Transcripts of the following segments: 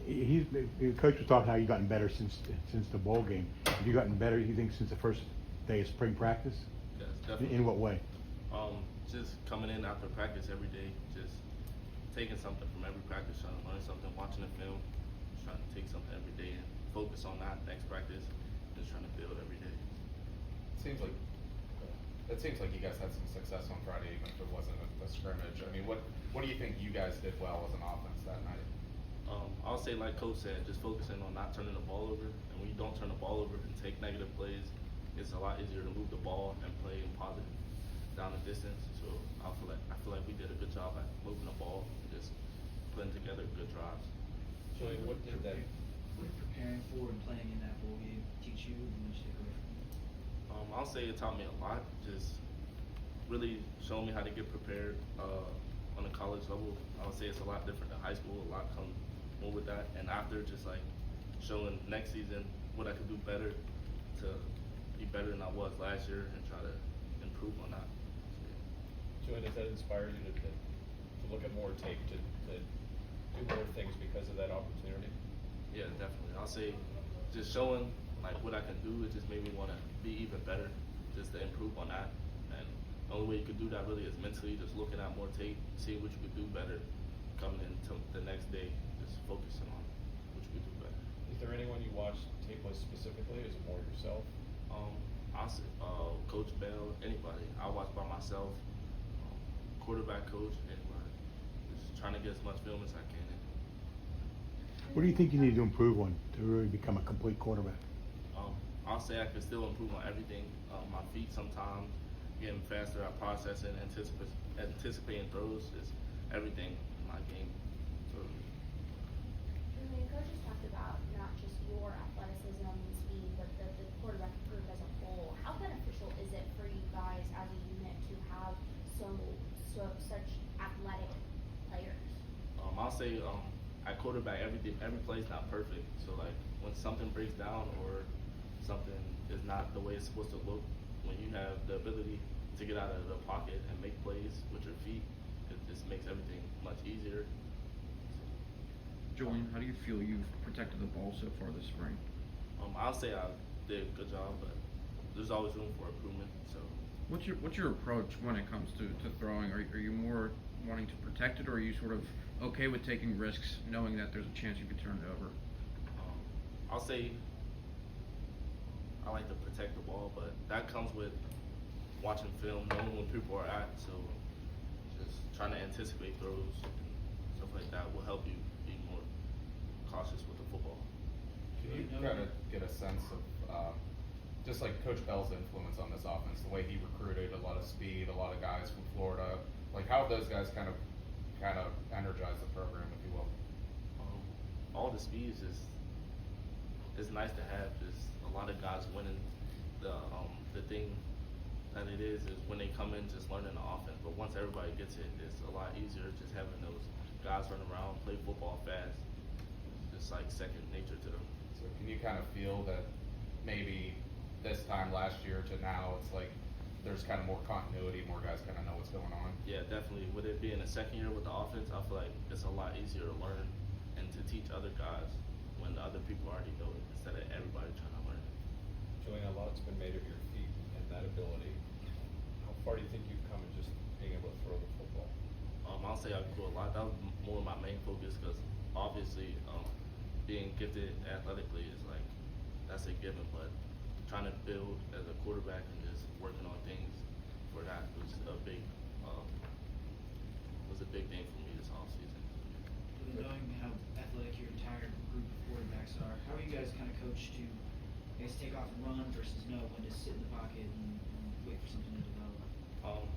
The coach was talking how you gotten better since the bowl game. Have you gotten better, you think, since the first day of spring practice? Yes, definitely. In what way? Just coming in after practice every day, just taking something from every practice, trying to learn something, watching the film, just trying to take something every day and focus on that next practice, just trying to build every day. It seems like you guys had some success on Friday, even if it wasn't a scrimmage. I mean, what do you think you guys did well as an offense that night? I'll say, like Coach said, just focusing on not turning the ball over. And when you don't turn the ball over and take negative plays, it's a lot easier to move the ball and play in positive down the distance. So I feel like we did a good job at moving the ball and just putting together good drives. Julian, what did that? What did preparing for and playing in that bowl game teach you, and what did you take away from it? I'll say it taught me a lot. Just really showing me how to get prepared on a college level. I would say it's a lot different than high school. A lot comes more with that. And after, just like showing next season what I could do better to be better than I was last year and try to improve on that. So, yeah. Julian, does that inspire you to look at more tape, to do more things because of that opportunity? Yeah, definitely. I'll say just showing like what I can do, it just made me want to be even better, just to improve on that. And the only way you could do that really is mentally, just looking at more tape, seeing what you could do better, coming into the next day, just focusing on what you could do better. Is there anyone you watch tape with specifically? Is it more yourself? I'll say Coach Bell, anybody. I watch by myself, quarterback coach, anybody. Just trying to get as much film as I can. What do you think you need to improve on to really become a complete quarterback? I'll say I can still improve on everything. My feet sometimes, getting faster at processing, anticipating throws is everything in my game. So, Julian, Coach has talked about not just your athleticism and speed, but the quarterback group as a whole. How beneficial is it for you guys as a unit to have such athletic players? I'll say at quarterback, every play is not perfect. So like when something breaks down or something is not the way it's supposed to look, when you have the ability to get out of the pocket and make plays with your feet, it just makes everything much easier. Julian, how do you feel you've protected the ball so far this spring? I'll say I did a good job, but there's always room for improvement. So, What's your approach when it comes to throwing? Are you more wanting to protect it, or are you sort of okay with taking risks, knowing that there's a chance you could turn it over? I'll say I like to protect the ball, but that comes with watching film, knowing when people are at. So just trying to anticipate throws and stuff like that will help you be more cautious with the football. Can you kind of get a sense of just like Coach Bell's influence on this offense, the way he recruited a lot of speed, a lot of guys from Florida, like how have those guys kind of energize the program, if you will? All the speeds is nice to have. Just a lot of guys winning. The thing that it is when they come in just learning the offense. But once everybody gets it, it's a lot easier just having those guys run around, play football fast. It's just like second nature to them. So can you kind of feel that maybe this time last year to now it's like there's kind of more continuity, more guys kind of know what's going on? Yeah, definitely. With it being a second year with the offense, I feel like it's a lot easier to learn and to teach other guys when the other people already know it instead of everybody trying to learn it. Julian, a lot's been made of your feet and that ability. How far do you think you've come in just being able to throw the football? I'll say I grew a lot. That was more my main focus because obviously being gifted athletically is like, that's a given, but trying to build as a quarterback and just working on things for that was a big thing for me this offseason. Knowing how athletic your entire group of quarterbacks are, how are you guys kind of coached to, I guess, take off and run versus know when to sit in the pocket and wait for something to develop?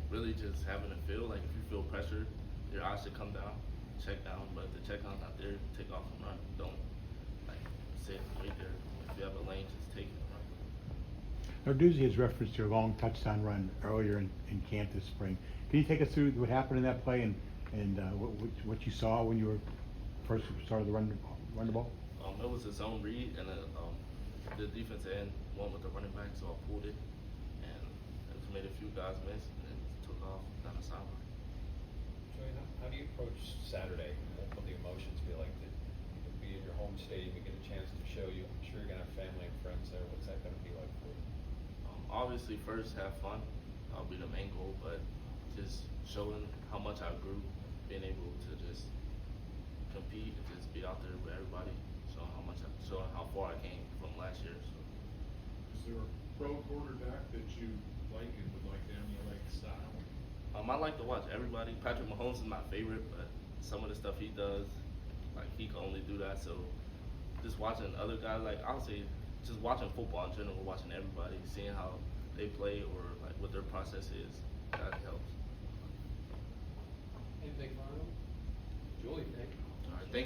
Really just having a feel, like if you feel pressure, your eyes should come down, check down, but if the check down's not there, take off and run. Don't like sit and wait there. If you have a lane, just take it and run. Narduzzi has referenced your long touchdown run earlier in camp this spring. Can you take us through what happened in that play and what you saw when you were first started to run the ball? It was a zone read, and the defensive end went with the running back, so I pulled it, and it just made a few guys miss, and then took off down the sideline. Julian, how do you approach Saturday? What will the emotions be like? The home stadium, you get a chance to show you, I'm sure you're gonna have family and friends there, what's that gonna be like for you? Obviously, first have fun. That'll be the main goal, but just showing how much I grew, being able to just compete and just be out there with everybody, showing how far I came from last year. So. Is there a pro quarterback that you like and would like to emulate style? I like to watch everybody. Patrick Mahomes is my favorite, but some of the stuff he does, like he can only do that. So just watching other guys, like I'll say, just watching football in general, watching everybody, seeing how they play or like what their process is, that helps. Anything final? Julie, thank you.